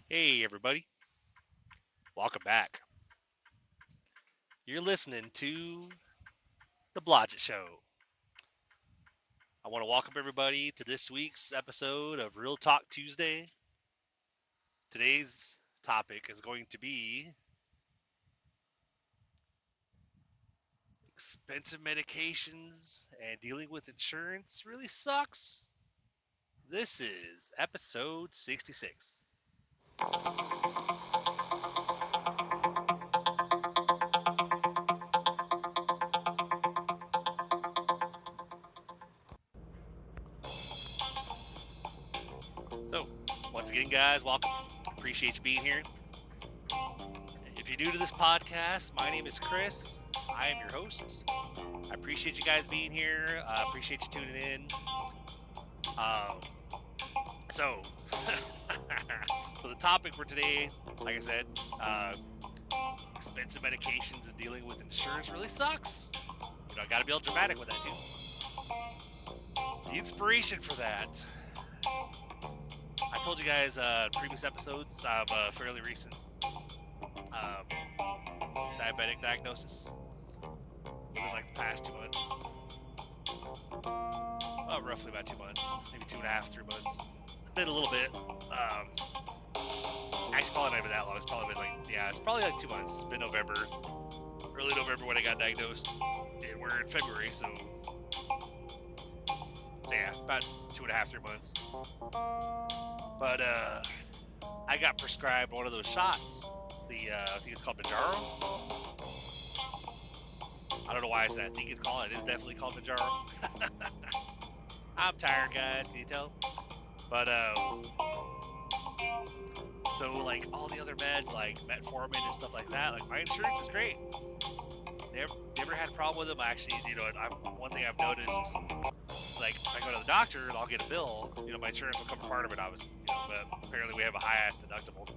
Hey, everybody. Welcome back. You're listening to The Blodgett Show. I want to welcome everybody to this week's episode of Real Talk Tuesday. Today's topic is going to be expensive medications and dealing with insurance really sucks. This is episode 66. So, once again, guys, welcome. Appreciate you being here. If you're new to this podcast, my name is Chris. I am your host. I appreciate you guys being here. I appreciate you tuning in. Um, so, so the topic for today, like I said, expensive medications and dealing with insurance really sucks. I got to be all dramatic with that too. The inspiration for that, I told you guys in previous episodes, I have a fairly recent diabetic diagnosis within like the past 2 months. Roughly about 2 months, maybe 2.5, 3 months. Been a little bit. Actually, probably not even that long. It's probably been it's probably like 2 months. It's been November, early November when I got diagnosed, and we're in February, so yeah, about 2.5, 3 months. But I got prescribed one of those shots. I think it's called Manjaro. I don't know why I said I think it's called. It is definitely called Manjaro. I'm tired, guys. Can you tell? But so like all the other meds, like metformin and stuff like that, like my insurance is great. Never had a problem with them. Actually, one thing I've noticed is like if I go to the doctor and I'll get a bill, my insurance will cover part of it, obviously. But apparently we have a high-ass deductible.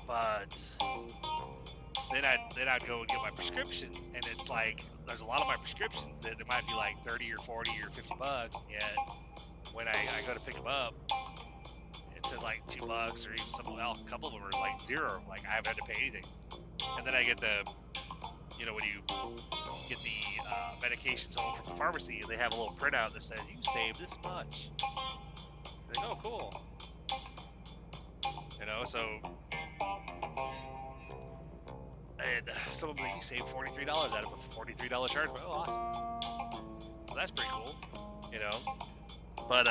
But then I'd go and get my prescriptions, and it's like there's a lot of my prescriptions that it might be like 30 or 40 or 50 bucks, yet when I go to pick them up, it says like $2 or even something else. A couple of them are like zero, like I haven't had to pay anything. And then I get the, when you get the medications home from the pharmacy, they have a little printout that says you saved this much. And I go, oh, cool. So. And some of them you save $43 out of a $43 charge. Oh, awesome. Well, that's pretty cool, But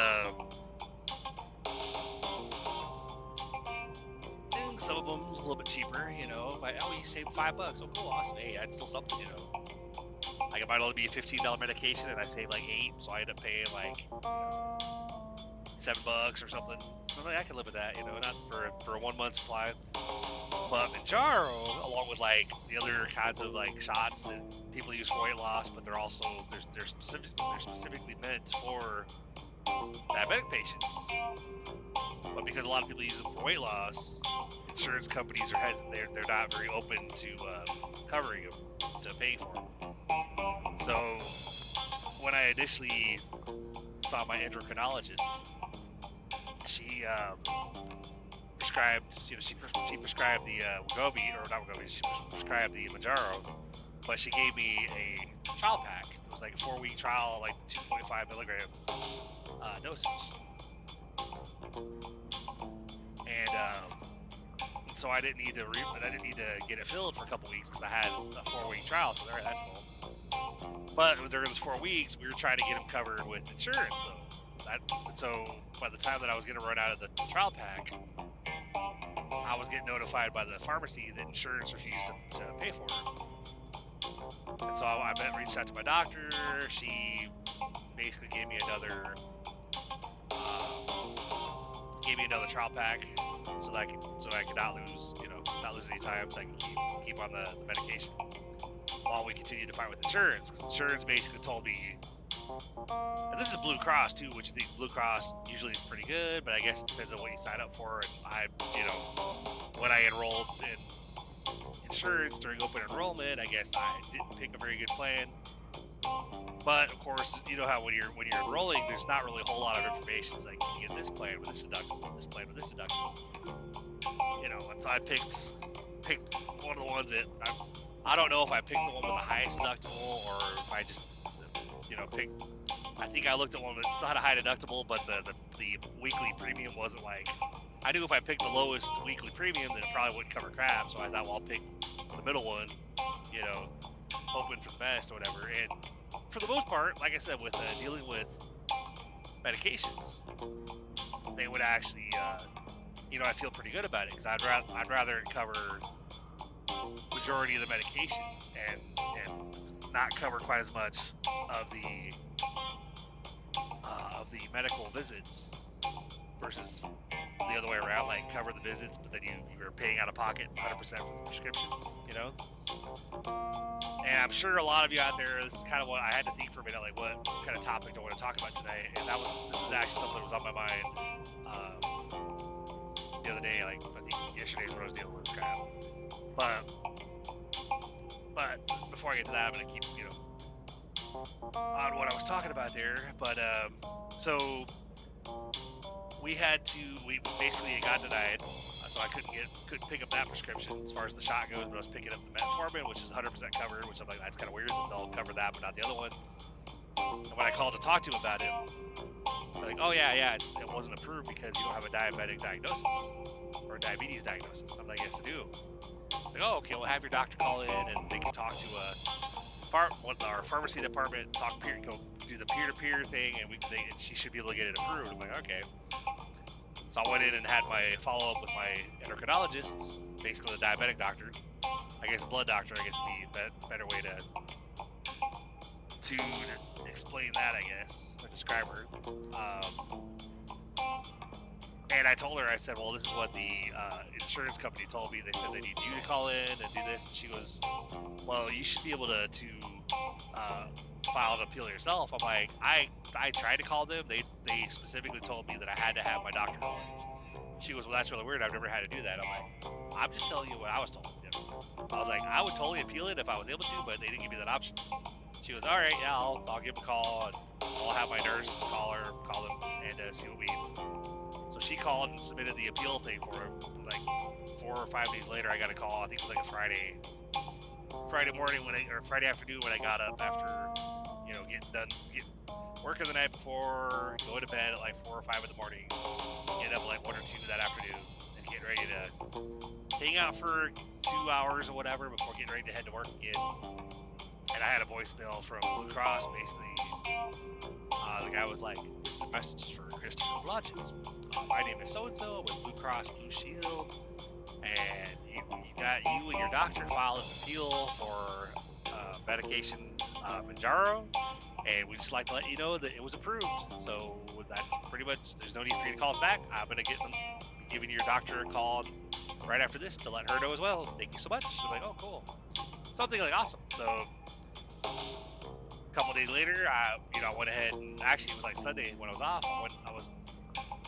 and some of them a little bit cheaper, Like, oh, you saved $5. Oh, cool, awesome. Hey, that's still something, Like it might only be a $15 medication, and I save like $8, so I end up paying like $7 or something. I can live with that, not for a 1 month supply. But Manjaro, along with like the other kinds of like shots that people use for weight loss, but they're also they're specifically meant for diabetic patients. But because a lot of people use them for weight loss, insurance companies they're not very open to covering them, to pay for them. So when I initially saw my endocrinologist, she prescribed, she prescribed the Wegovy, or not Wegovy, she prescribed the Manjaro, but she gave me a trial pack. It was like a 4-week trial, like 2.5 milligram dosage. And so I didn't need to get it filled for a couple weeks because I had a 4-week trial. So that's cool. But during those 4 weeks, we were trying to get them covered with insurance, though. So by the time that I was going to run out of the trial pack, I was getting notified by the pharmacy that insurance refused to pay for it. And so I reached out to my doctor. She basically gave me another trial pack so that I could not lose any time, so I can keep on the medication while we continue to fight with insurance. Because insurance basically told me, and this is Blue Cross too, which I think Blue Cross usually is pretty good, but I guess it depends on what you sign up for. And when I enrolled in insurance during open enrollment, I guess I didn't pick a very good plan. But of course, you know how when you're enrolling, there's not really a whole lot of information. It's like you get this plan with this deductible, this plan with this deductible. So I picked one of the ones that I don't know if I picked the one with the highest deductible or if I just picked. I think I looked at one that's not a high deductible, but the weekly premium wasn't like. I knew if I picked the lowest weekly premium, then it probably wouldn't cover crap. So I thought, well, I'll pick the middle one, hoping for the best or whatever. And for the most part, like I said, with dealing with medications, they would actually, I feel pretty good about it because I'd rather it cover majority of the medications and not cover quite as much of the medical visits versus the other way around, like cover the visits, but then you're paying out of pocket 100% for the prescriptions, And I'm sure a lot of you out there, this is kind of what I had to think for a minute, like what kind of topic do I want to talk about today? And this is actually something that was on my mind the other day, like I think yesterday's when I was dealing with this crap. But before I get to that, I'm gonna keep on what I was talking about there. But so we basically got denied, so I couldn't pick up that prescription as far as the shot goes. But I was picking up the metformin, which is 100% covered, which I'm like, that's kind of weird that they'll cover that, but not the other one. And when I called to talk to him about it, they're like, oh yeah, it wasn't approved because you don't have a diabetic diagnosis or a diabetes diagnosis. I'm like, yes, I do. Like, oh, okay, we'll have your doctor call in and they can talk to our pharmacy department, go do the peer-to-peer thing, and she should be able to get it approved. I'm like, okay. So I went in and had my follow-up with my endocrinologist, basically the diabetic doctor. I guess blood doctor, I guess would be a better way to explain that, I guess, or describe her. And I told her, I said, well, this is what the insurance company told me. They said they need you to call in and do this. And she goes, well, you should be able to file an appeal yourself. I'm like, I tried to call them. They specifically told me that I had to have my doctor call in. She goes, well, that's really weird. I've never had to do that. I'm like, I'm just telling you what I was told. I was like, I would totally appeal it if I was able to, but they didn't give me that option. She goes, all right, yeah, I'll give them a call, and I'll have my nurse call them, and see what we. So she called and submitted the appeal thing for him. Like 4 or 5 days later, I got a call. I think it was like a Friday morning or Friday afternoon when I got up after, getting working the night before, going to bed at like 4 or 5 in the morning, getting up at like 1 or 2 that afternoon, and getting ready to hang out for 2 hours or whatever before getting ready to head to work again. And I had a voicemail from Blue Cross, basically. The guy was like, this is a message for Christopher Blodgett. My name is so-and-so with Blue Cross Blue Shield, and you and your doctor filed an appeal for medication Manjaro, and we'd just like to let you know that it was approved. So that's pretty much, there's no need for you to call us back. I'm going to be giving your doctor a call right after this to let her know as well. Thank you so much. I'm like, oh, cool. Something like awesome. So a couple days later, I went ahead and actually it was like Sunday when I was off. I was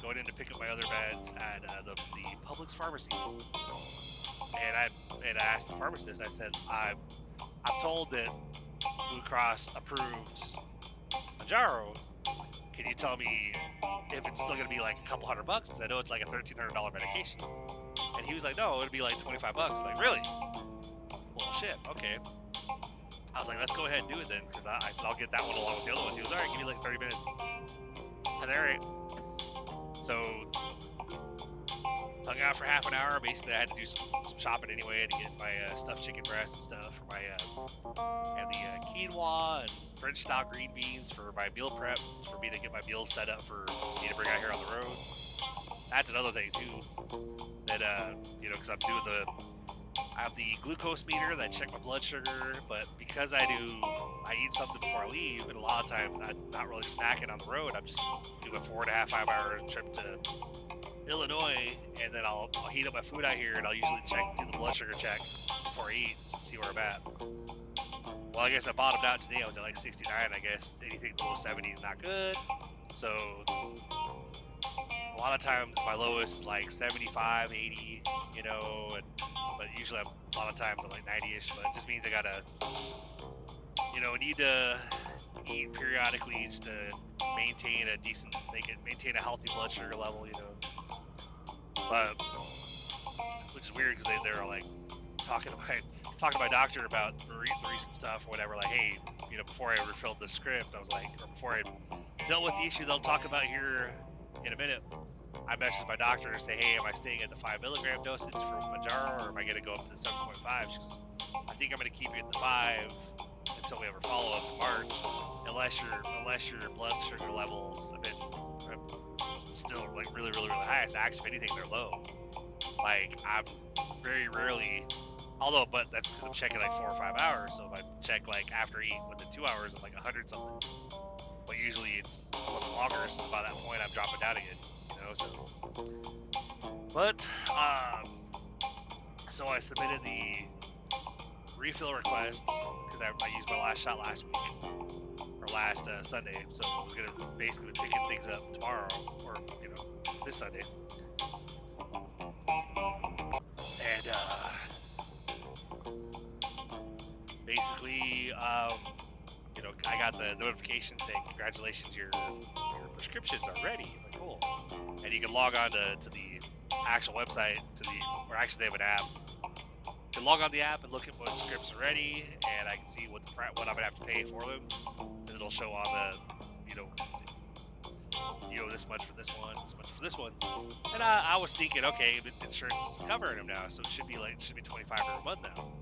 going in to pick up my other meds at the Publix pharmacy, and I asked the pharmacist. I said, I'm told that Blue Cross approved Manjaro. Can you tell me if it's still going to be like a couple $100? Because I know it's like a $1,300 medication. And he was like, no, it'd be like $25. I'm like, really? Well, shit. Okay. I was like, let's go ahead and do it then, because I said I'll get that one along with the other ones. He was, all right, give me like 30 minutes. I said, all right. So, hung out for half an hour. Basically, I had to do some shopping anyway to get my stuffed chicken breast and stuff for my, and the quinoa and French style green beans for my meal prep, for me to get my meals set up for me to bring out here on the road. That's another thing too, that, because I'm doing I have the glucose meter that check my blood sugar, but because I eat something before I leave, and a lot of times I'm not really snacking on the road. I'm just doing a 4.5, 5 hour trip to Illinois, and then I'll heat up my food out here, and I'll usually do the blood sugar check before I eat, just to see where I'm at. Well, I guess I bottomed out today. I was at like 69. I guess anything below 70 is not good. So a lot of times my lowest is like 75, 80, but usually a lot of times I'm like 90-ish, but it just means I gotta, need to eat periodically just to maintain maintain a healthy blood sugar level, but, which is weird because they're like talking to my doctor about the recent stuff or whatever. Like, hey, you know, before I refilled the script, I was like, or before I dealt with the issue they'll talk about here in a minute, I messaged my doctor to say, hey, am I staying at the 5 milligram dosage for Manjaro, or am I going to go up to the 7.5? She goes, I think I'm going to keep you at the 5 until we have a follow up in March, unless your blood sugar levels have been still like really high. So actually, if anything, they're low. Like, I'm very rarely, although, but that's because I'm checking like 4 or 5 hours. So if I check like after eating within 2 hours, I'm like 100 something. But usually it's a little longer, so by that point I'm dropping down again, you know. So, but so I submitted the refill request because I used my last shot last week or last Sunday, so I was gonna basically be picking things up tomorrow or you know this Sunday. And basically, you know, I got the notification saying, congratulations, your prescriptions are ready. I'm like, cool. And you can log on to the actual website, or actually they have an app. You can log on the app and look at what scripts are ready, and I can see what I'm gonna have to pay for them. And it'll show on the, you know, you owe this much for this one, this much for this one. And I was thinking, okay, but insurance is covering them now, so it should be $25 every month now.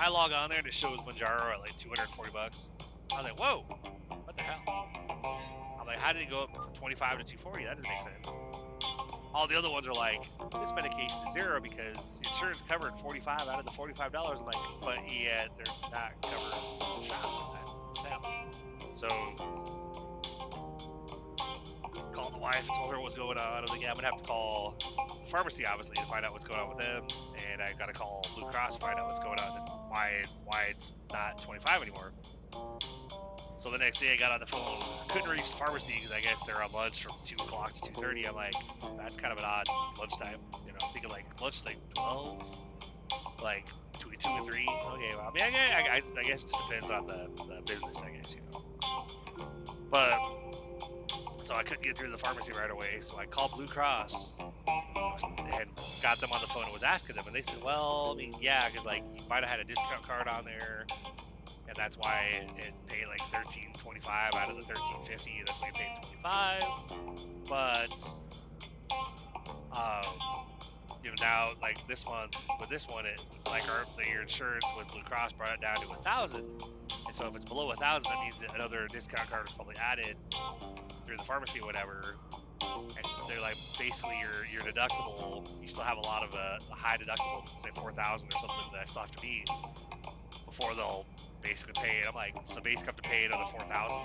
I log on there and it shows Manjaro at like $240. I was like, whoa, what the hell? I'm like, how did it go up from 25 to 240? That doesn't make sense. All the other ones are like, this medication is zero because insurance covered 45 out of the $45. I'm like, but yet they're not covered the shot. So called the wife, told her what was going on. I was like, yeah, I'm gonna have to call the pharmacy obviously to find out what's going on with them, and I gotta call Blue Cross to find out what's going on and why it's not 25 anymore. So the next day I got on the phone, couldn't reach the pharmacy because I guess they're on lunch from 2 o'clock to 2:30. I'm like, that's kind of an odd lunchtime, you know. I'm thinking like lunch is like 12, like between 2 and 3. Okay, well, I mean, I guess it just depends on the business, I guess, you know. But so I couldn't get through the pharmacy right away, so I called Blue Cross and got them on the phone and was asking them, and they said, well, I mean, yeah, because like you might have had a discount card on there, and that's why it paid like $13.25 out of the $13.50. That's why you paid $25. But you know, now like this month with this one, it like your insurance with Blue Cross brought it down to $1,000, and so if it's below $1,000, that means that another discount card is probably added through the pharmacy or whatever. And they're like, basically your deductible, you still have a lot of a high deductible, say 4,000 or something that I still have to meet before they'll basically pay it. I'm like, so basically I have to pay another 4,000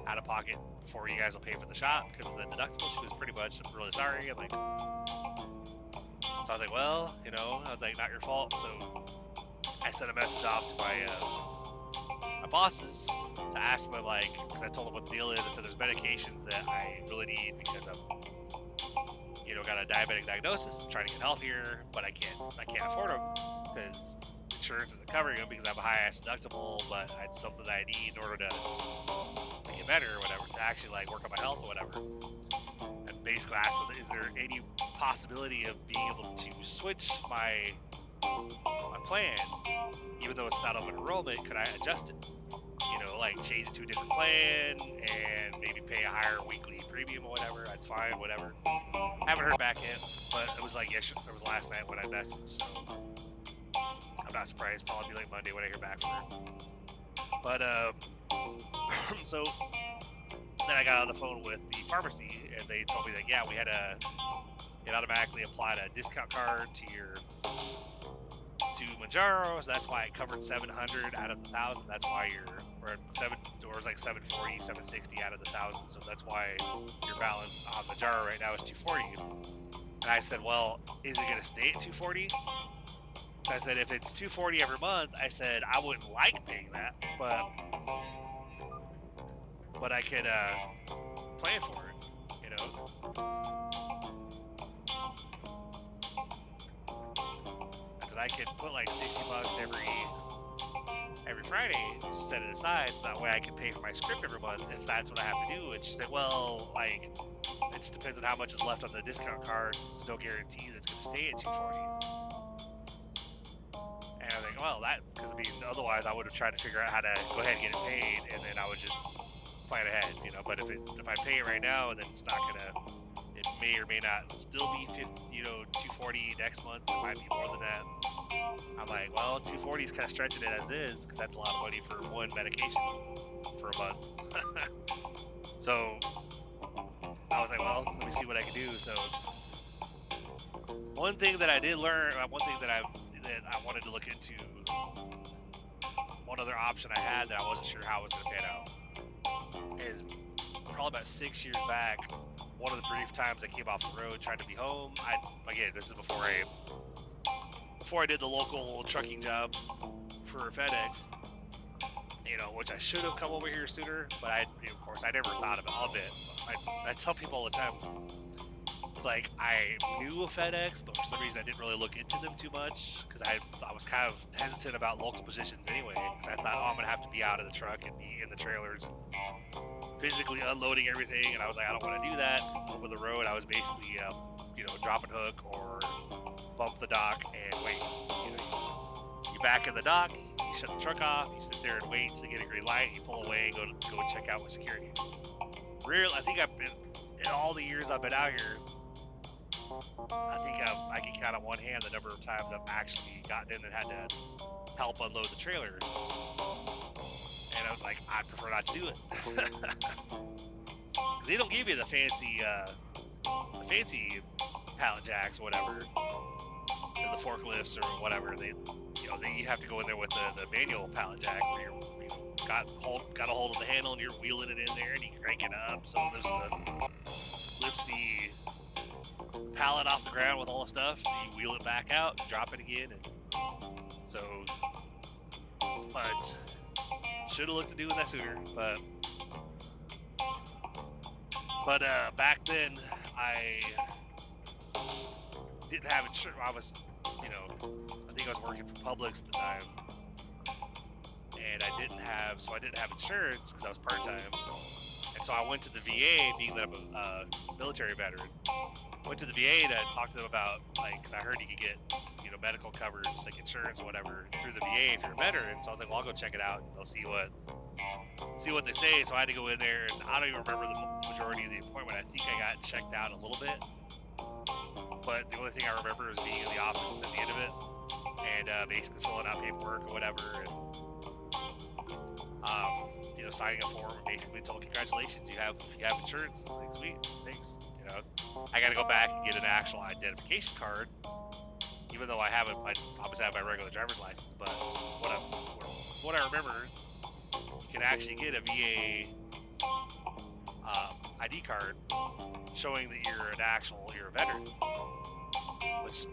out of pocket before you guys will pay for the shot because of the deductible. She was pretty much, I'm really sorry. I'm like, so I was like, well, you know, I was like, not your fault. So I sent a message off to my bosses to ask them, like, because I told them what the deal is. I said there's medications that I really need because I'm, you know, got a diabetic diagnosis, trying to get healthier, but I can't afford them because insurance isn't covering them because I have a high ass deductible. But it's something that I need in order to get better or whatever, to actually like work on my health or whatever. And basically asked them, is there any possibility of being able to switch my plan, even though it's not open enrollment? Could I adjust it? You know, like change it to a different plan and maybe pay a higher weekly premium or whatever. That's fine, whatever. Haven't heard back yet, but it was like, yes, it was last night when I messaged, so I'm not surprised. Probably be like Monday when I hear back from her. But so then I got on the phone with the pharmacy and they told me that yeah, we had it automatically applied a discount card to Manjaro, so that's why it covered 700 out of the 1,000. That's why we're at it was like 740, 760 out of the 1,000. So that's why your balance on Manjaro right now is 240. And I said, well, is it gonna stay at 240? I said, if it's 240 every month, I said I wouldn't like paying that, but I could plan for it, you know. I could put like $60 every Friday, just set it aside, so that way I can pay for my script every month if that's what I have to do. And she said, well, like, it just depends on how much is left on the discount card. There's no guarantee that's going to stay at 240. well, because I mean, otherwise I would have tried to figure out how to go ahead and get it paid, and then I would just plan ahead, you know. But if I pay it right now, then it's not gonna. It may or may not still be 50, you know, 240 next month. It might be more than that. I'm like, well, 240 is kind of stretching it as is, because that's a lot of money for one medication for a month. So I was like, well, let me see what I can do. So one thing that I did learn, one thing that I wanted to look into, one other option I had that I wasn't sure how it was going to pan out, is probably about 6 years back, one of the brief times I came off the road trying to be home. Again, this is before I did the local trucking job for FedEx, you know, which I should have come over here sooner, but of course, I never thought of it. I'll admit, I tell people all the time, it's like I knew of FedEx, but for some reason I didn't really look into them too much, because I was kind of hesitant about local positions anyway, because I thought, oh, I'm gonna have to be out of the truck and be in the trailers, physically unloading everything, and I was like, I don't want to do that, because over the road I was basically, you know, drop and hook or bump the dock and wait. You know, you back in the dock, you shut the truck off, you sit there and wait to get a green light, you pull away and go and check out with security. Really, I think I've been, in all the years I've been out here, I think I can count on one hand the number of times I've actually gotten in and had to help unload the trailer. And I was like, I prefer not to do it. Because they don't give you the fancy pallet jacks or whatever, or the forklifts or whatever. You have to go in there with the manual pallet jack, where you got a hold of the handle and you're wheeling it in there and you crank it up, so it lifts the pallet off the ground with all the stuff. You wheel it back out, drop it again, and so. But should have looked to doing that sooner. But back then I didn't have insurance. I think I was working for Publix at the time, and I didn't have insurance because I was part-time. And so I went to the VA, being that I'm a military veteran. Went to the VA to talk to them about, like, because I heard you could get, you know, medical coverage, like insurance or whatever, through the VA if you're a veteran. So I was like, well, I'll go check it out. I'll see what they say. So I had to go in there, and I don't even remember the majority of the appointment. I think I got checked out a little bit, but the only thing I remember was being in the office at the end of it and basically filling out paperwork or whatever, and you know, signing a form and basically told, congratulations, you have insurance. Like, sweet, thanks. You know, I got to go back and get an actual identification card, even though I obviously have my regular driver's license. But what I remember, you can actually get a VA ID card showing that you're a veteran. Which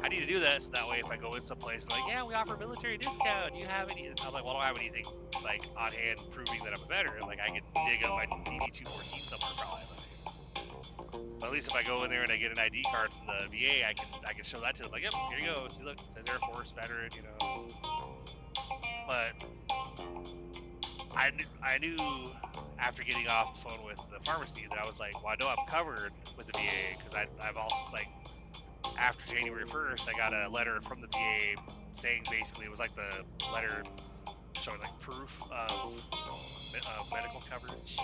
I need to do that, so that way if I go in someplace and like, yeah, we offer military discount, do you have any? I'm like, well, I don't have anything like on hand proving that I'm a veteran. Like, I can dig up my DD-214 somewhere probably. But at least if I go in there and I get an ID card from the VA, I can show that to them. Like, yep, here you go. See, look, it says Air Force veteran, you know. But I knew after getting off the phone with the pharmacy that I was like, well, I know I'm covered with the VA, because I've also, like, after January 1st, I got a letter from the VA saying, basically, it was like the letter showing like proof of medical coverage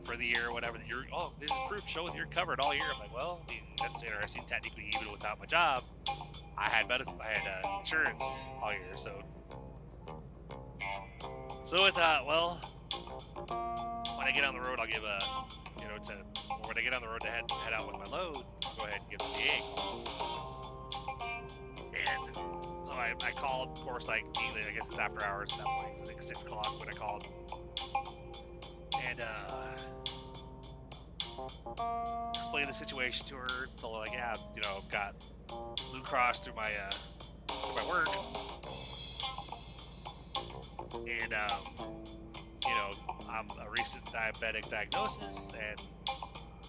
for the year or whatever. This is proof showing you're covered all year. I'm like, well, I mean, that's interesting. Technically, even without my job, I had insurance all year. So I thought, well, when I get on the road, I'll give when I get on the road to head out with my load, I'll go ahead and give the VA a call. And so I called, of course, like, being that I guess it's after hours at that point. It was like 6 o'clock when I called. And explained the situation to her. Told her, like, yeah, you know, I've got Blue Cross through my work. And you know, I'm a recent diabetic diagnosis, and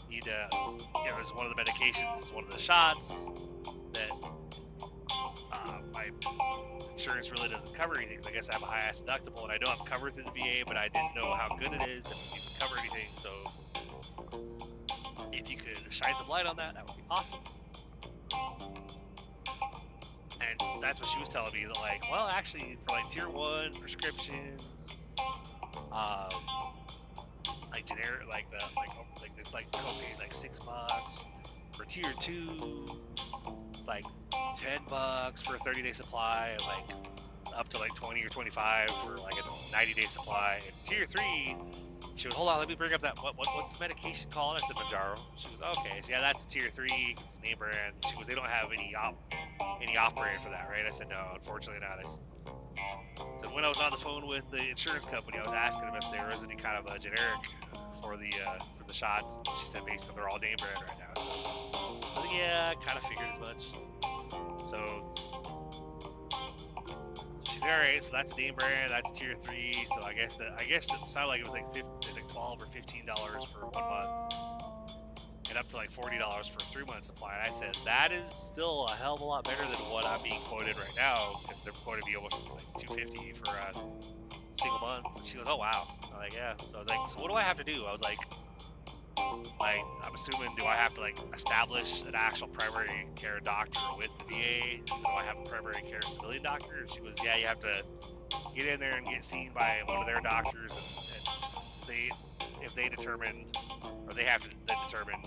need it's one of the medications, it's one of the shots that my insurance really doesn't cover anything, because I guess I have a high ass deductible, and I know I'm covered through the VA, but I didn't know how good it is, if it can cover anything. So if you could shine some light on that, that would be awesome. And that's what she was telling me. That like, well, actually, for like tier 1 prescriptions, um, like generic, like it's like copays like $6. For tier 2, it's like $10 for a 30-day supply, and like up to like 20 or 25 for like a 90-day supply. And tier 3, she was, hold on, let me bring up that, what's the medication called? I said Manjaro. She was, okay, so yeah, that's tier 3, it's name brand. She was, they don't have any off-brand for that, right? I said, no, unfortunately not. So when I was on the phone with the insurance company, I was asking them if there was any kind of a generic for the shots. She said basically they're all name brand right now. So I was like, yeah, I kind of figured as much. So she's like, all right, so that's name brand, that's tier 3. So I guess it sounded like it was like $12 or $15 for 1 month, and up to like $40 for a 3-month supply. And I said, that is still a hell of a lot better than what I'm being quoted right now, because they're quoting me almost like $250 for a single month. And she goes, oh wow. I'm like, yeah. So I was like, so what do I have to do? I was like, I'm assuming, do I have to like establish an actual primary care doctor with the VA? Do I have a primary care civilian doctor? And she was, yeah, you have to get in there and get seen by one of their doctors, and if they determine, or they have to then determine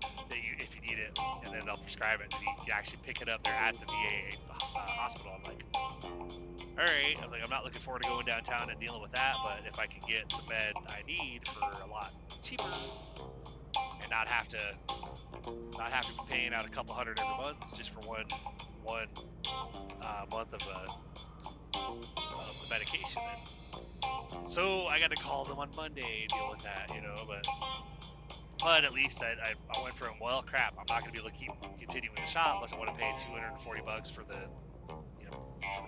that if you need it, and then they'll prescribe it, and you actually pick it up there at the VA hospital. I'm like, all right. I'm like, I'm not looking forward to going downtown and dealing with that, but if I can get the med I need for a lot cheaper and not have to be paying out a couple $100 every month just for one month of the medication, then. So I got to call them on Monday and deal with that, but at least I went from, well, crap, I'm not going to be able to keep continuing the shot unless I want to pay $240 for the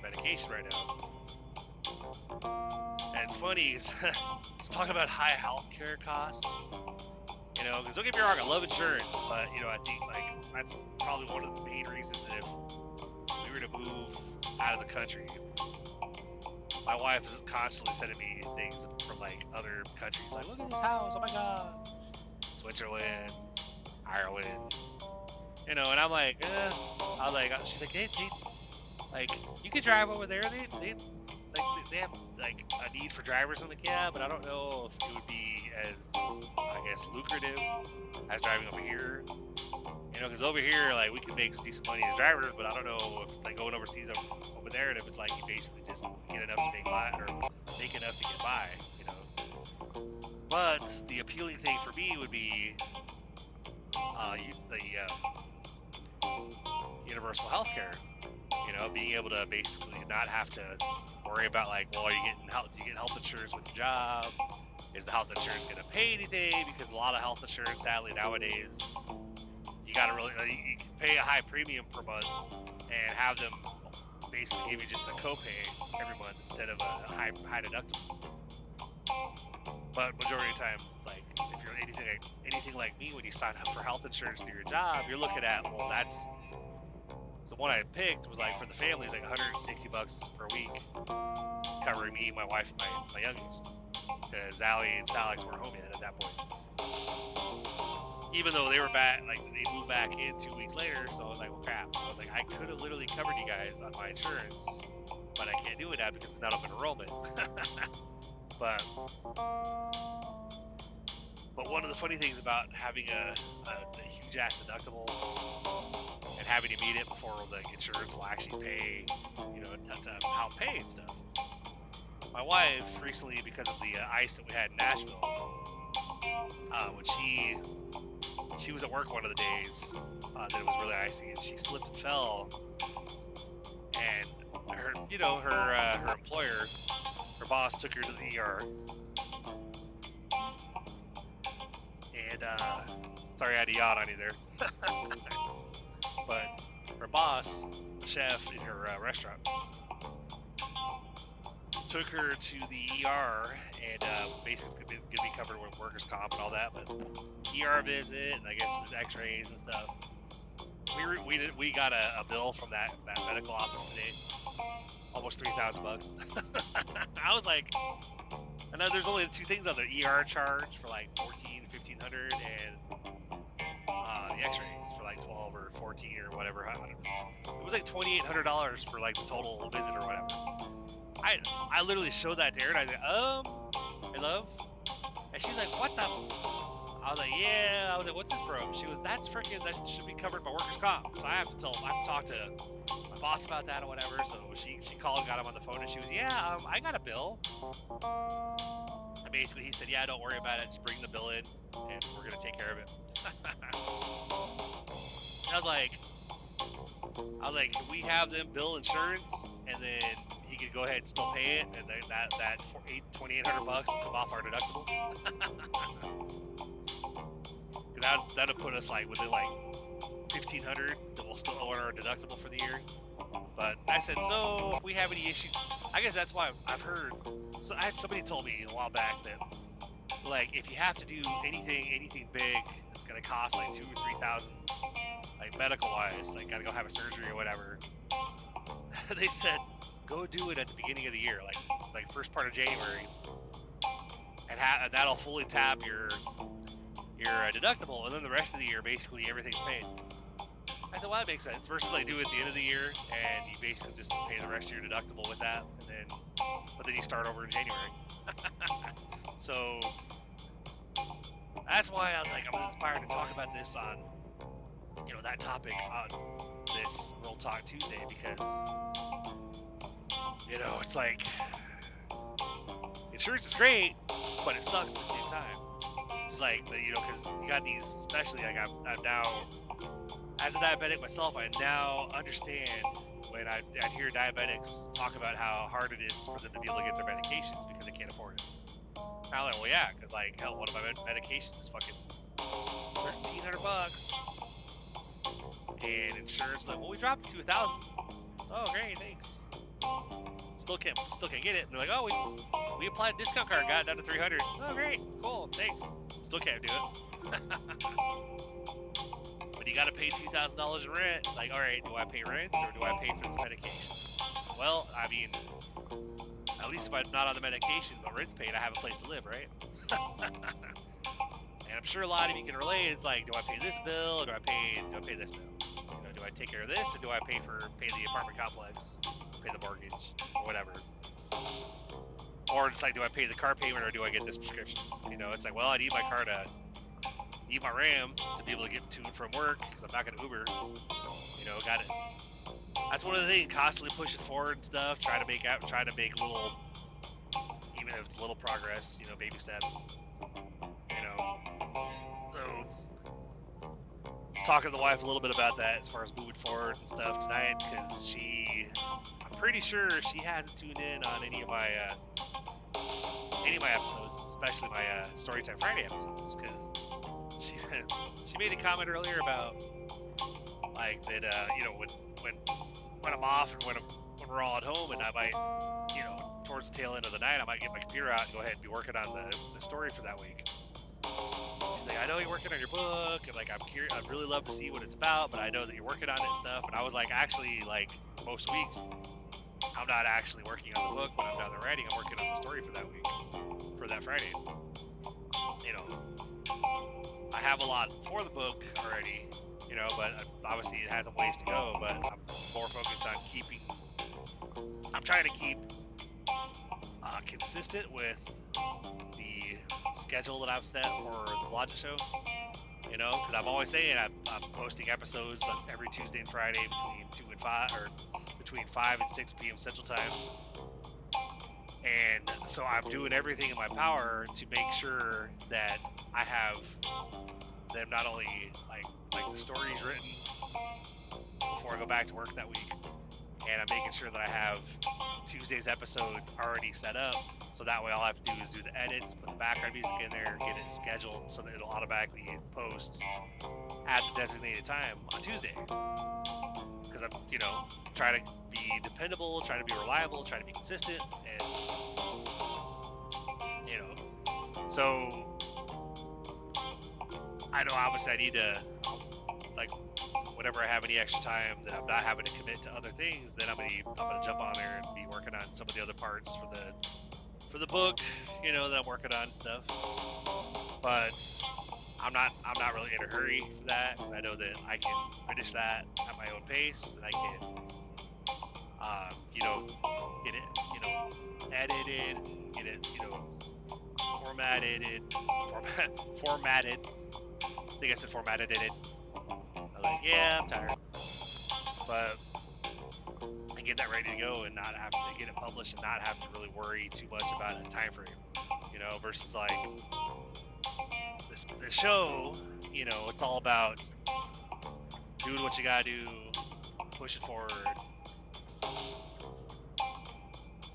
medication right now. And it's funny, talking about high healthcare costs, because don't get me wrong, I love insurance, but I think like that's probably one of the main reasons that if we were to move out of the country, my wife is constantly sending me things from like other countries, like, look at this house, oh my god, Switzerland, Ireland, and I'm like, I was like, she's like, hey, like, you could drive over there, they have like a need for drivers. I'm like, yeah, but I don't know if it would be as, I guess, lucrative as driving over here. Because over here, like, we can make some decent money as drivers, but I don't know if it's like going overseas over there, and if it's like you basically just get enough to make enough to get by, But the appealing thing for me would be the universal health care. Being able to basically not have to worry about like, well, do you get health insurance with your job? Is the health insurance going to pay anything? Because a lot of health insurance, sadly, nowadays, you got to really, you can pay a high premium per month and have them basically give you just a copay every month instead of a high deductible. But majority of the time, like, if you're anything like me, when you sign up for health insurance through your job, you're looking at, well, that's, the one I picked was like, for the family, it's like $160 per week, covering me, my wife, and my youngest, because Allie and Alex weren't home yet at that point. Even though they were back, like, they moved back in 2 weeks later, so I was like, well, crap. I was like, I could have literally covered you guys on my insurance, but I can't do it now because it's not open enrollment. But one of the funny things about having a huge ass deductible and having to meet it before the insurance will actually pay, to help pay and stuff. My wife recently, because of the ice that we had in Nashville, when she was at work one of the days that it was really icy, and she slipped and fell, and her employer, her boss, took her to the ER. And sorry I had to yawn on you there. But her boss, the chef in her restaurant, took her to the ER, and basically it's gonna be covered with workers' comp and all that, but ER visit, and I guess it was x-rays and stuff. We got a bill from that medical office today, almost $3,000. I was like, I know there's only 2 things on the ER charge for like $1,400, $1,500, and the X-rays for like 12 or 14 or whatever. It was like $2,800 for like the total visit or whatever. I literally showed that to her and I said, hey love, and she's like, what the? I was like, yeah. I was like, what's this from? She goes, that's freaking, that should be covered by workers' comp. So I have to talk to my boss about that or whatever. So she called, got him on the phone, and she was, yeah, I got a bill. And basically he said, yeah, don't worry about it. Just bring the bill in, and we're gonna take care of it. I was like, can we have them bill insurance, and then he could go ahead and still pay it, and then that $2,800 will come off our deductible. That'll put us like within like $1,500 that we'll still owe our deductible for the year. But I said, so if we have any issues, I guess that's why I've heard. So I had somebody told me a while back that like if you have to do anything big that's gonna cost like $2,000 or $3,000, like medical wise, like gotta go have a surgery or whatever, they said go do it at the beginning of the year, like first part of January, and that'll fully tap your deductible, and then the rest of the year basically everything's paid. I said, well, that makes sense. Versus like do it at the end of the year and you basically just pay the rest of your deductible with that, but then you start over in January. So that's why I was like, I was inspired to talk about this on, that topic on this Real Talk Tuesday, because it's like insurance is great, but it sucks at the same time. Just like, because you got these, especially like I'm now, as a diabetic myself, I now understand when I hear diabetics talk about how hard it is for them to be able to get their medications because they can't afford it. I'm like, well, yeah, because like, hell, one of my medications is fucking $1,300, and insurance like, well, we dropped it to $1,000. Oh, great, thanks. Still can't get it. And they're like, oh, we applied a discount card, got it down to $300. Oh, great, cool, thanks. Still can't do it. But you got to pay $2,000 in rent. It's like, all right, do I pay rent or do I pay for this medication? Well, I mean, at least if I'm not on the medication, but rent's paid, I have a place to live, right? And I'm sure a lot of you can relate. It's like, do I pay this bill or do I pay this bill? Do I take care of this or do I pay the apartment complex, pay the mortgage, or whatever? Or it's like, do I pay the car payment or do I get this prescription? It's like, well, I need my car to. Need my RAM to be able to get to and from work because I'm not going to Uber. Got it. That's one of the things, constantly pushing forward and stuff, trying to make little, even if it's little progress, baby steps. So just talking to the wife a little bit about that as far as moving forward and stuff tonight, because I'm pretty sure she hasn't tuned in on any of my episodes, especially my Storytime Friday episodes, because she made a comment earlier about like that when I'm off and when we're all at home, and I might towards the tail end of the night I might get my computer out and go ahead and be working on the story for that week. She's like, I know you're working on your book, and like I'm curious, I'd really love to see what it's about, but I know that you're working on it and stuff. And I was like, actually, like most weeks I'm not actually working on the book when I'm done the writing. I'm working on the story for that week, for that Friday. I have a lot for the book already, but obviously it has a ways to go, but I'm more focused on I'm trying to keep consistent with the schedule that I've set for the Logic Show, because I'm always saying I'm posting episodes on every Tuesday and Friday between 2 and 5, or between 5 and 6 p.m. Central Time. And so I'm doing everything in my power to make sure that I have them not only like the stories written before I go back to work that week, and I'm making sure that I have Tuesday's episode already set up, so that way all I have to do is do the edits, put the background music in there, get it scheduled so that it'll automatically hit post at the designated time on Tuesday. Because I'm, trying to be dependable, trying to be reliable, trying to be consistent, and so I know obviously I need to, like, whenever I have any extra time that I'm not having to commit to other things, then I'm gonna jump on there and be working on some of the other parts for the book, that I'm working on and stuff. But I'm not really in a hurry for that, because I know that I can finish that at my own pace, and I can, you know, get it, you know, edited, get it, you know, formatted. I think I said formatted in it. I'm like, yeah, I'm tired, but I get that ready to go and not have to get it published and not have to really worry too much about a time frame, you know, versus like the show, you know, it's all about doing what you gotta do, push it forward,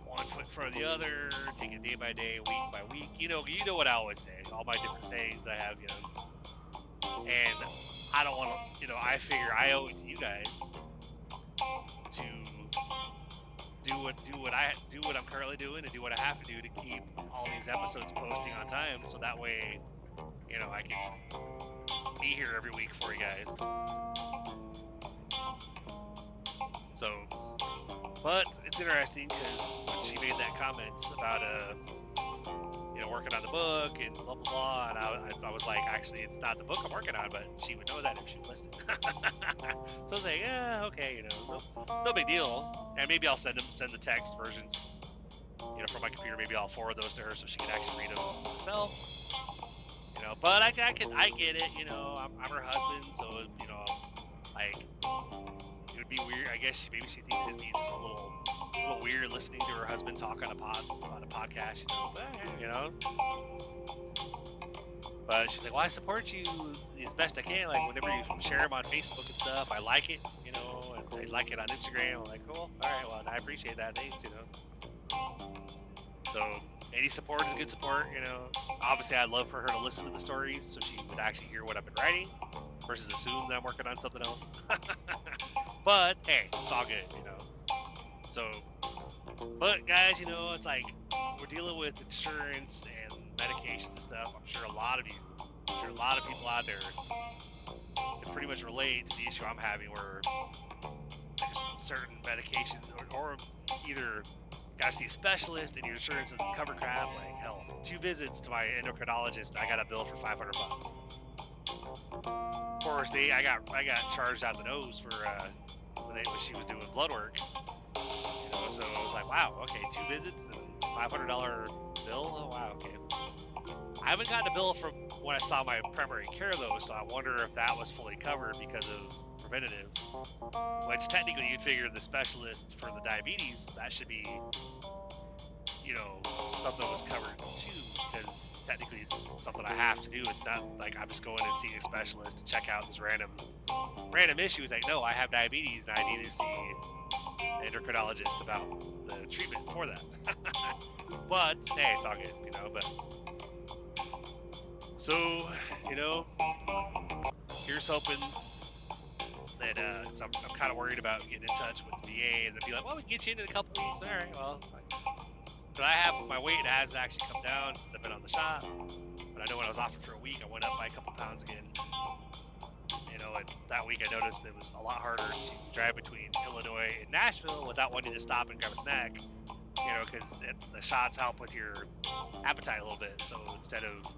one foot in front of the other, take it day by day, week by week. You know what I always say. All my different sayings I have, you know, and I don't want to, you know, I figure I owe it to you guys to do what I'm currently doing and do what I have to do to keep all these episodes posting on time, so that way, you know, I can be here every week for you guys. So, but it's interesting because when she made that comment about you know, working on the book and blah blah blah, and I was like, actually, it's not the book I'm working on, but she would know that if she listened. So I was like, yeah, okay, you know, no big deal. And maybe I'll send the text versions, you know, from my computer. Maybe I'll forward those to her so she can actually read them herself. You know, but I get it. You know, I'm her husband, so you know, like, it would be weird. I guess maybe she thinks it'd be just a little weird listening to her husband talk on a podcast. You know, but, you know. But she's like, well, I support you as best I can. Like, whenever you share them on Facebook and stuff, I like it, you know, and I like it on Instagram. I'm like, cool, all right, well, I appreciate that. Thanks, you know. So, any support is good support, you know. Obviously, I'd love for her to listen to the stories so she would actually hear what I've been writing versus assume that I'm working on something else. But, hey, it's all good, you know. So, but guys, you know, it's like we're dealing with insurance and medications and stuff. I'm sure a lot of people out there can pretty much relate to the issue I'm having, where there's certain medications or either gotta see a specialist and your insurance doesn't cover crap. Like, hell, 2 visits to my endocrinologist, I got a bill for $500. Of course, I got charged out the nose for when she was doing blood work. You know, so I was like, wow, okay, 2 visits and $500 bill. Oh wow, okay. I haven't gotten a bill from when I saw my primary care though, so I wonder if that was fully covered because of preventative. Which technically you'd figure the specialist for the diabetes, that should be, you know, something that was covered too, because technically it's something I have to do. It's not like I'm just going and seeing a specialist to check out this random issue. It's like, no, I have diabetes and I need to see an endocrinologist about the treatment for that. But hey, it's all good, you know. But so, you know, here's hoping that I'm kind of worried about getting in touch with the VA and they'll be like, well, we can get you in a couple weeks. All right, well, but I have my weight has actually come down since I've been on the shop. But I know when I was off for a week, I went up by a couple pounds again. You know, and that week I noticed it was a lot harder to drive between Illinois and Nashville without wanting to stop and grab a snack. You know, because the shots help with your appetite a little bit. So instead of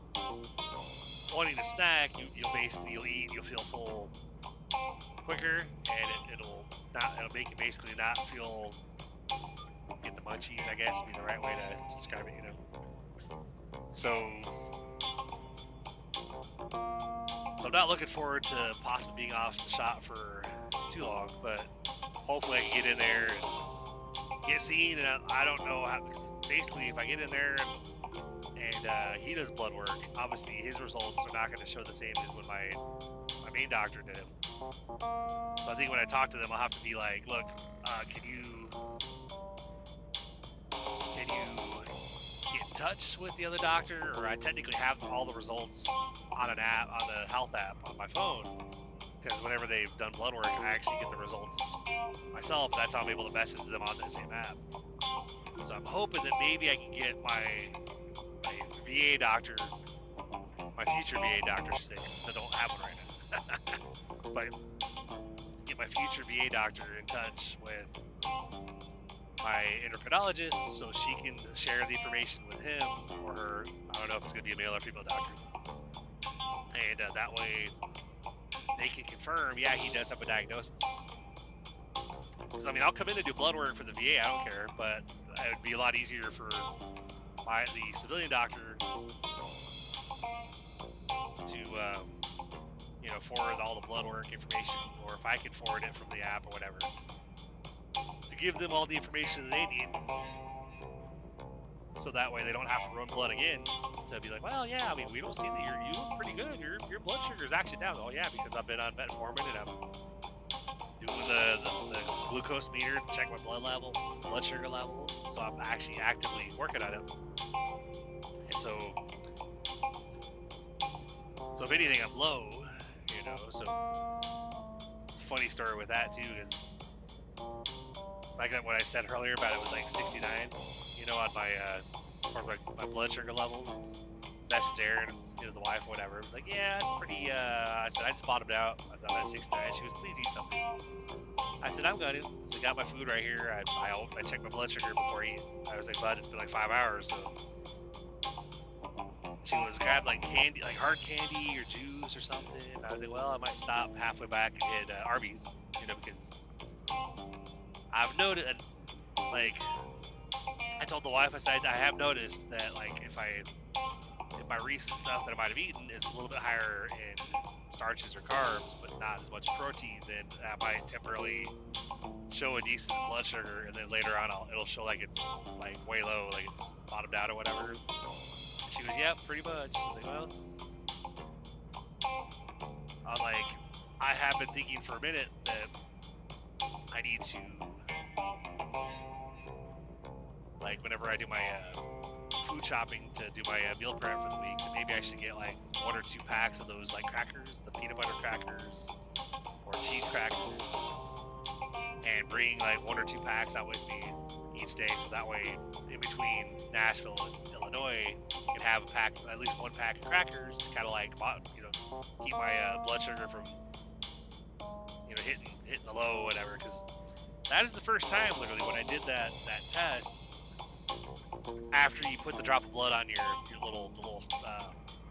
wanting to snack, you'll eat, you'll feel full quicker, and it'll make you basically not feel, get the munchies, I guess would be the right way to describe it, you know. So I'm not looking forward to possibly being off the shop for too long, but hopefully I can get in there and get seen. And I don't know how, because basically if I get in there and he does blood work, obviously his results are not going to show the same as when my main doctor did him. So I think when I talk to them, I'll have to be like, look, can you get in touch with the other doctor? Or I technically have all the results on an app, on the health app on my phone, because whenever they've done blood work, I actually get the results myself. That's how I'm able to message them on that same app. So I'm hoping that maybe I can get my VA doctor, my future VA doctor, since I don't have one right now, but get my future VA doctor in touch with my endocrinologist so she can share the information with him or her. I don't know if it's going to be a male or female doctor. and that way they can confirm, yeah, he does have a diagnosis. Because I mean, I'll come in and do blood work for the VA, I don't care, but it would be a lot easier for the civilian doctor to you know, forward all the blood work information, or if I could forward it from the app or whatever, to give them all the information that they need, so that way they don't have to run blood again to be like, well, yeah, I mean, we don't see that you look pretty good. Your blood sugar is actually down. Oh yeah, because I've been on metformin and I'm doing the glucose meter to check my blood level, blood sugar levels. So I'm actually actively working on it. And so if anything, I'm low, you know. So it's a funny story with that too, is like what I said earlier about it was like 69, you know, on my for my blood sugar levels. Messaged Aaron, you know, the wife, whatever. It was like, yeah, it's pretty. I said I just bottomed out. I was at 69. She goes, please eat something. I said, I'm going to. So I got my food right here. I checked my blood sugar before I eat. I was like, bud, it's been like 5 hours. So she was grabbed like candy, like hard candy or juice or something. I was like, well, I might stop halfway back and hit Arby's, you know, because I've noted, like, I told the wife, I said, I have noticed that, like, if my recent stuff that I might have eaten is a little bit higher in starches or carbs, but not as much protein, then that might temporarily show a decent blood sugar, and then later on it'll show like it's like way low, like it's bottomed out or whatever. She goes, yeah, pretty much. I was like, well, I'm like, I have been thinking for a minute that I need to, like, whenever I do my food shopping to do my meal prep for the week, that maybe I should get like 1 or 2 packs of those like crackers, the peanut butter crackers or cheese crackers, and bring like 1 or 2 packs out with me each day, so that way in between Nashville and Illinois, I can have a pack, at least 1 pack of crackers to kind of like, you know, keep my blood sugar from, you know, hitting the low or whatever. Because that is the first time, literally, when I did that test. After you put the drop of blood on your little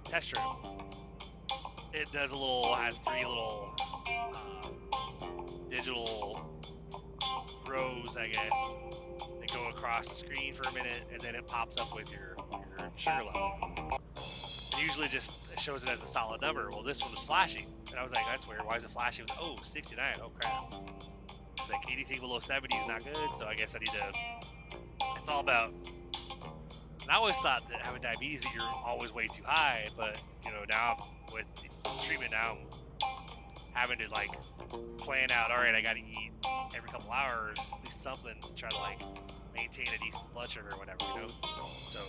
test strip, it does has 3 little digital rows, I guess, that go across the screen for a minute, and then it pops up with your sugar level. It usually just shows it as a solid number. Well, this one was flashing, and I was like, that's weird. Why is it flashing? It was, 69. Oh crap! It's like anything below 70 is not good. So I guess I need to. It's all about. And I always thought that having diabetes that you're always way too high, but you know, now with treatment now, I'm having to like plan out. All right, I got to eat every couple hours, at least something to try to like maintain a decent blood sugar or whatever, you know. So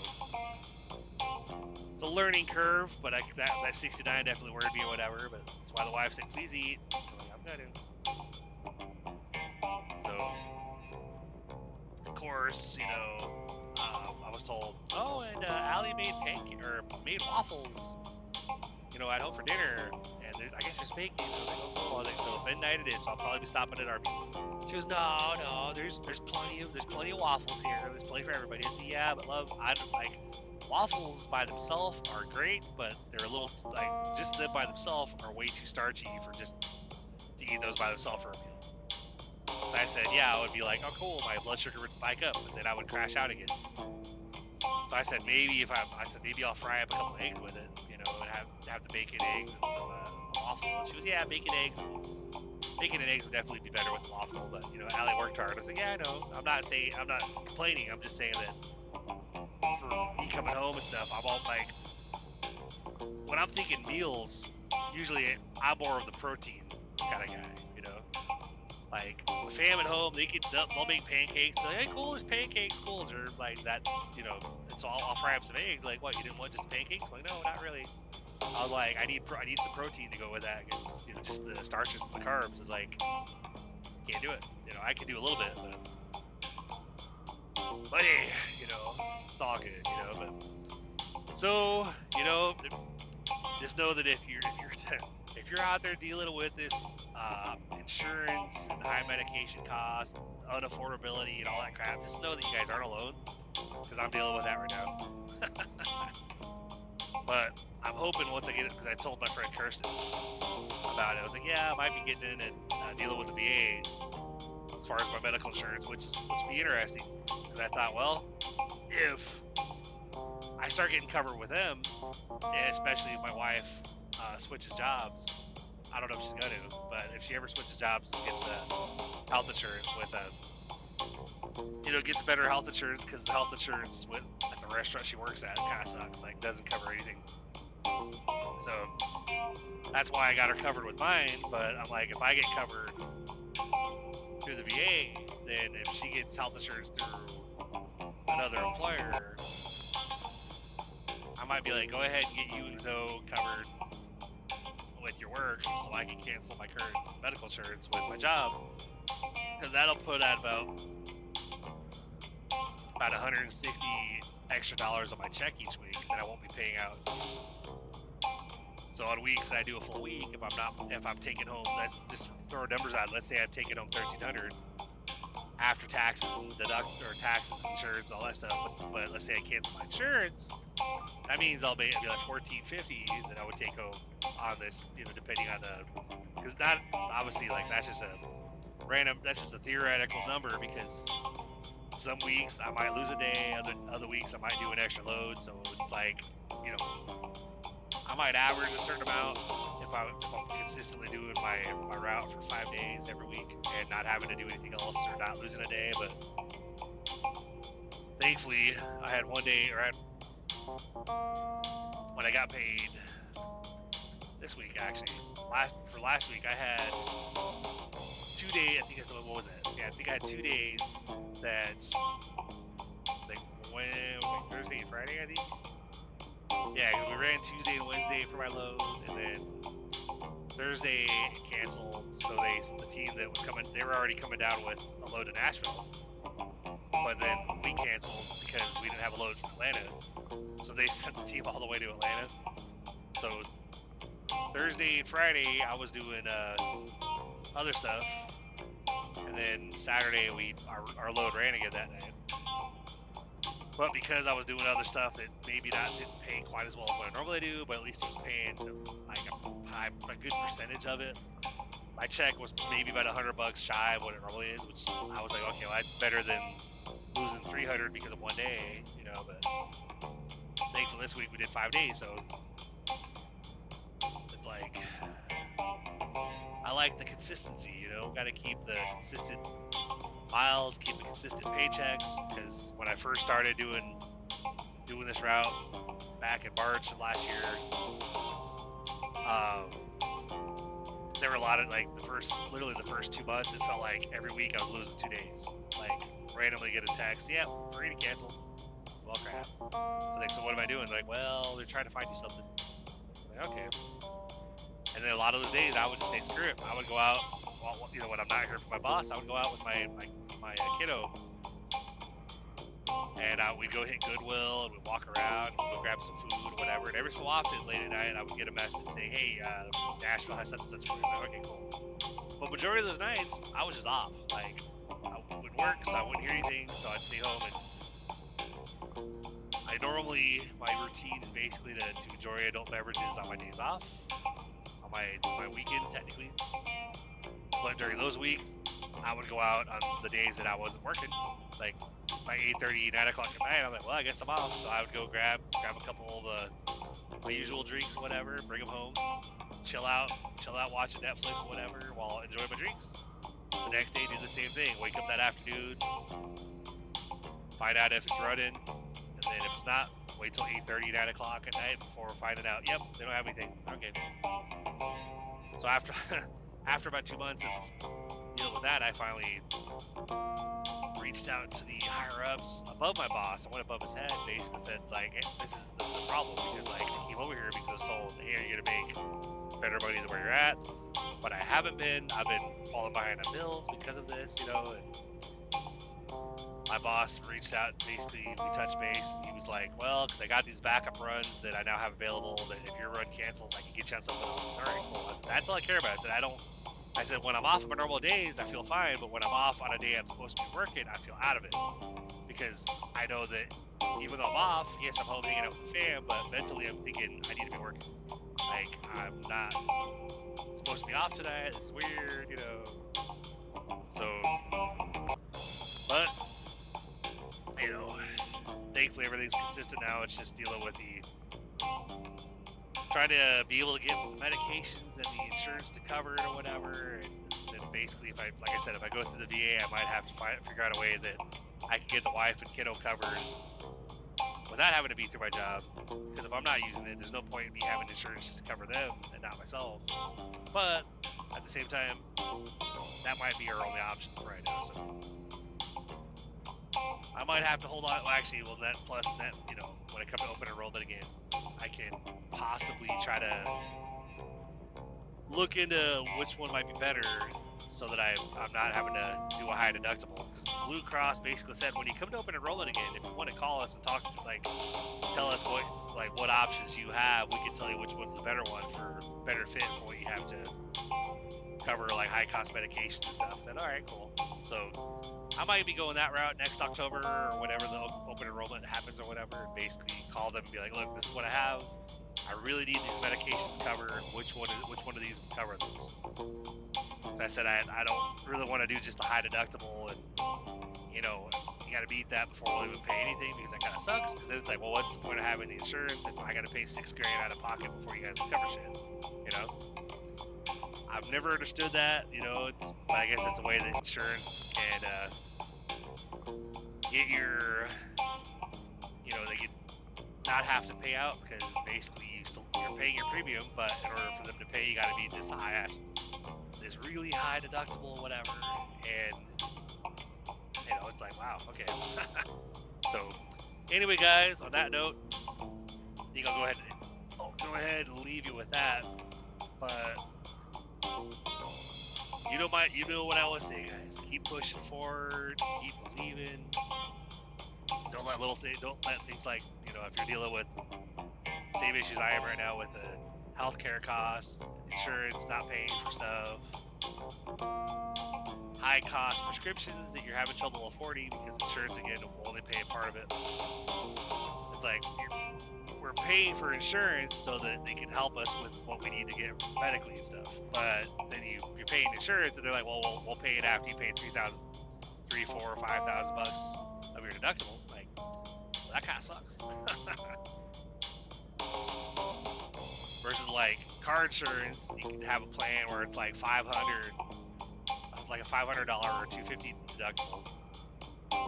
it's a learning curve, but that 69 definitely worried me or whatever. But that's why the wife said, please eat. I'm gonna. So of course, you know. I was told, oh, and Allie made waffles, you know, at home for dinner, and I guess there's bacon. I was like, so if midnight it is, so I'll probably be stopping at Arby's. She goes, no, there's plenty of waffles here. There's plenty for everybody. I said, yeah, but love, I don't like waffles by themselves are great, but they're a little like just them by themselves are way too starchy for just to eat those by themselves for a meal. So I said, yeah, I would be like, oh cool, my blood sugar would spike up, but then I would crash out again. So I said, maybe maybe I'll fry up a couple eggs with it, you know, and have the bacon, eggs, and some waffle. And she goes, yeah, bacon, eggs. Bacon and eggs would definitely be better with the waffle, but you know, Allie worked hard. I was like, yeah, I know. I'm not complaining. I'm just saying that for me coming home and stuff, I'm all like, when I'm thinking meals, usually I'm more of the protein kind of guy, you know. Like, the fam at home, they'll make pancakes, be like, hey, cool, there's pancakes, cool, or like that, you know, and so I'll fry up some eggs, like, what, you didn't want just pancakes? I'm like, no, not really. I was like, I need some protein to go with that, because, you know, just the starches and the carbs is like, can't do it. You know, I can do a little bit, but hey, you know, it's all good, you know, but, so, you know, just know that if you're out there dealing with this insurance and high medication costs, unaffordability, and all that crap, just know that you guys aren't alone, because I'm dealing with that right now. But I'm hoping once I get it, because I told my friend Kirsten about it. I was like, yeah, I might be getting in and dealing with the VA as far as my medical insurance, which would be interesting. Because I thought, well, if I start getting covered with them, and especially if my wife switches jobs, I don't know if she's going to, but if she ever switches jobs and gets health insurance with gets better health insurance, because the health insurance at the restaurant she works at kind of sucks. Like, doesn't cover anything. So that's why I got her covered with mine. But I'm like, if I get covered through the VA, then if she gets health insurance through another employer, I might be like, go ahead and get you and Zoe covered with your work, so I can cancel my current medical insurance with my job, because that'll put at about $160 extra dollars on my check each week that I won't be paying out. So on weeks I do a full week, if I'm taking home, let's just throw numbers out. Let's say I'm taking home $1,300 after taxes and taxes, insurance, all that stuff. But let's say I cancel my insurance, that means I'll be like $1,450 that I would take home on this, depending on because not obviously, like, that's just a theoretical number, because some weeks I might lose a day, other weeks I might do an extra load. So it's like, I might average a certain amount if I'm consistently doing my route for 5 days every week and not having to do anything else, or not losing a day. But thankfully, I had one day, when I got paid this week, actually, last week I had 2 days. I think that's what was it? Yeah, I think I had 2 days that it's like Thursday and Friday, I think. Yeah, because we ran Tuesday and Wednesday for my load, and then Thursday it canceled. So the team that was coming, they were already coming down with a load to Nashville, but then we canceled because we didn't have a load from Atlanta. So they sent the team all the way to Atlanta. So Thursday and Friday I was doing other stuff, and then Saturday our load ran again that night. But because I was doing other stuff that maybe didn't pay quite as well as what I normally do, but at least it was paying like a good percentage of it. My check was maybe about $100 shy of what it normally is, which I was like, okay, well, that's better than losing $300 because of one day, But thankfully this week we did 5 days, so it's like, I like the consistency, Got to keep the consistent miles, keep the consistent paychecks, because when I first started doing this route back in March of last year, there were a lot of, like, the first 2 months, it felt like every week I was losing 2 days. Like, randomly get a text, yeah, free to cancel. Well, crap. So what am I doing? They're like, well, they're trying to find you something. I'm like, okay. And then a lot of those days I would just say, screw it. I would go out, when I'm not here for my boss, I would go out with my kiddo, and we'd go hit Goodwill, and we'd walk around, and we'd go grab some food or whatever. And every so often, late at night, I would get a message saying, hey, Nashville has such and such food. Like, okay, cool. But majority of those nights, I was just off. Like, I would work, so I wouldn't hear anything, so I'd stay home. And my routine is basically to enjoy adult beverages on my days off, on my weekend, technically. But during those weeks, I would go out on the days that I wasn't working, like by 8:30, 9 o'clock at night. I'm like, well, I guess I'm off. So I would go grab a couple of my usual drinks or whatever, bring them home, chill out, watching Netflix or whatever while enjoying my drinks. The next day, do the same thing. Wake up that afternoon, find out if it's running, and then if it's not, wait till 8:30, 9 o'clock at night before finding out, yep, they don't have anything. Okay. So after about 2 months of dealing with that, I finally reached out to the higher ups above my boss. I went above his head, basically said, like, hey, this is a problem, because, like, I came over here because I was told, hey, you're gonna make better money than where you're at, but I haven't been. I've been falling behind on bills because of this, and my boss reached out, basically we touched base, and he was like, well, because I got these backup runs that I now have available, that if your run cancels, I can get you on something else. All right, cool. I said, that's all I care about. I said, I said, when I'm off on my normal days, I feel fine, but when I'm off on a day I'm supposed to be working, I feel out of it. Because I know that even though I'm off, yes, I'm home hanging out with the fam, but mentally I'm thinking I need to be working. Like, I'm not supposed to be off tonight, this is weird, you know. So, but, you know, thankfully everything's consistent now. It's just dealing with trying to be able to get the medications and the insurance to cover it or whatever. And then basically, if I go through the VA, I might have to figure out a way that I can get the wife and kiddo covered without having to be through my job. Because if I'm not using it, there's no point in me having insurance just to cover them and not myself. But at the same time, that might be our only option right now. So I might have to hold on. Well, actually, net plus net, you know, when I come to open enrollment again, I can possibly try to look into which one might be better, so that I'm not having to do a high deductible. Because Blue Cross basically said, when you come to open enrollment again, if you want to call us and talk to, like, tell us what options you have, we can tell you which one's the better one for better fit for what you have to cover, like high cost medications and stuff. I said, all right, cool. So I might be going that route next October or whenever the open enrollment happens or whatever, and basically call them and be like, look, this is what I have. I really need these medications covered. Which one of these will cover those? So I said I don't really want to do just a high deductible, and you know, you got to beat that before we'll even pay anything, because that kind of sucks. Because then it's like, well, what's the point of having the insurance if I got to pay $6 grand out of pocket before you guys will cover shit? You know, I've never understood that. You know, but I guess it's a way that insurance can get your, you know, they can not have to pay out, because basically you're paying your premium, but in order for them to pay, you got to be this really high deductible, whatever. And you know, it's like, wow, okay. So anyway, guys, on that note, I think I'll go ahead and leave you with that. But you know what I always say, guys. Keep pushing forward. Keep believing. Don't let things like, you know, if you're dealing with same issues I am right now with the healthcare costs, insurance not paying for stuff, high cost prescriptions that you're having trouble affording because insurance again will only pay a part of it. It's like we're paying for insurance so that they can help us with what we need to get medically and stuff. But then you're paying insurance and they're like, well, we'll pay it after you pay $3,000, $4,000 or $5,000 of your deductible. Like, well, that kind of sucks. Versus like car insurance, you can have a plan where it's like $500, like a $500 or $250 deductible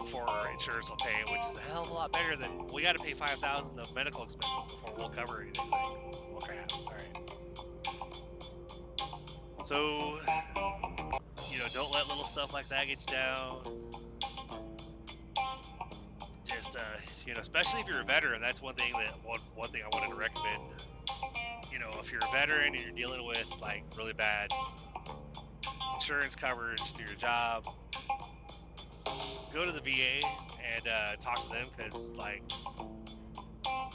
before insurance will pay, which is a hell of a lot better than we got to pay $5,000 of medical expenses before we'll cover anything. Like, oh crap! All right. So, you know, don't let little stuff like that get you down. Just, you know, especially if you're a veteran, that's one thing I wanted to recommend. You know, if you're a veteran and you're dealing with like really bad insurance coverage through your job, go to the VA and talk to them, because like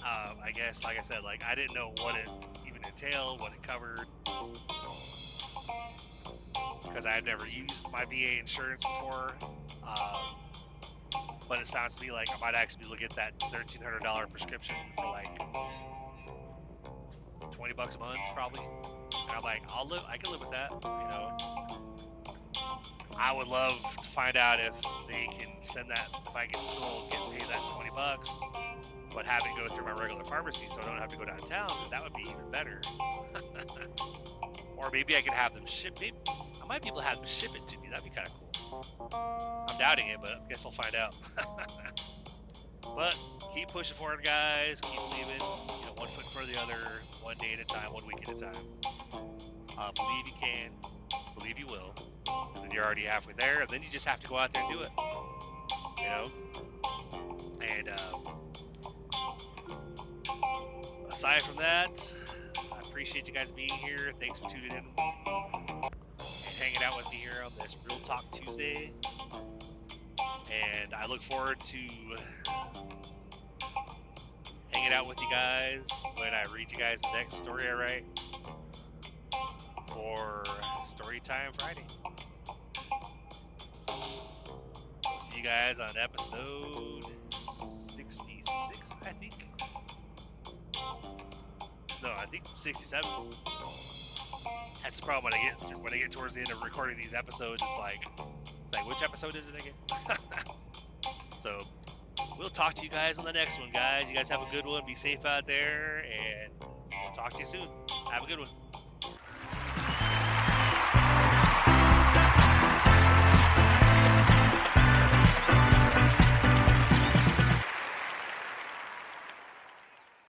I guess, like I said, like I didn't know what it even entailed, what it covered, because I had never used my VA insurance before. But it sounds to me like I might actually look at that $1,300 prescription for like $20 a month probably. And I'm like, I can live with that, you know. I would love to find out if they can send that, if I can still get paid that $20, but have it go through my regular pharmacy so I don't have to go downtown, because that would be even better. Or maybe I can have them ship it. I might be able to have them ship it to me. That'd be kind of cool. I'm doubting it, but I guess I'll find out. But keep pushing forward, guys. Keep believing. You know, one foot for the other, one day at a time, 1 week at a time. Believe you can. Believe you will. And then you're already halfway there, and then you just have to go out there and do it. You know? And aside from that, I appreciate you guys being here. Thanks for tuning in and hanging out with me here on this Real Talk Tuesday. And I look forward to hanging out with you guys when I read you guys the next story I write for Storytime Friday. We'll see you guys on episode 66, I think. No, I think 67. That's the problem when I get towards the end of recording these episodes. It's like which episode is it again? So we'll talk to you guys on the next one, guys. You guys have a good one. Be safe out there, and we'll talk to you soon. Have a good one.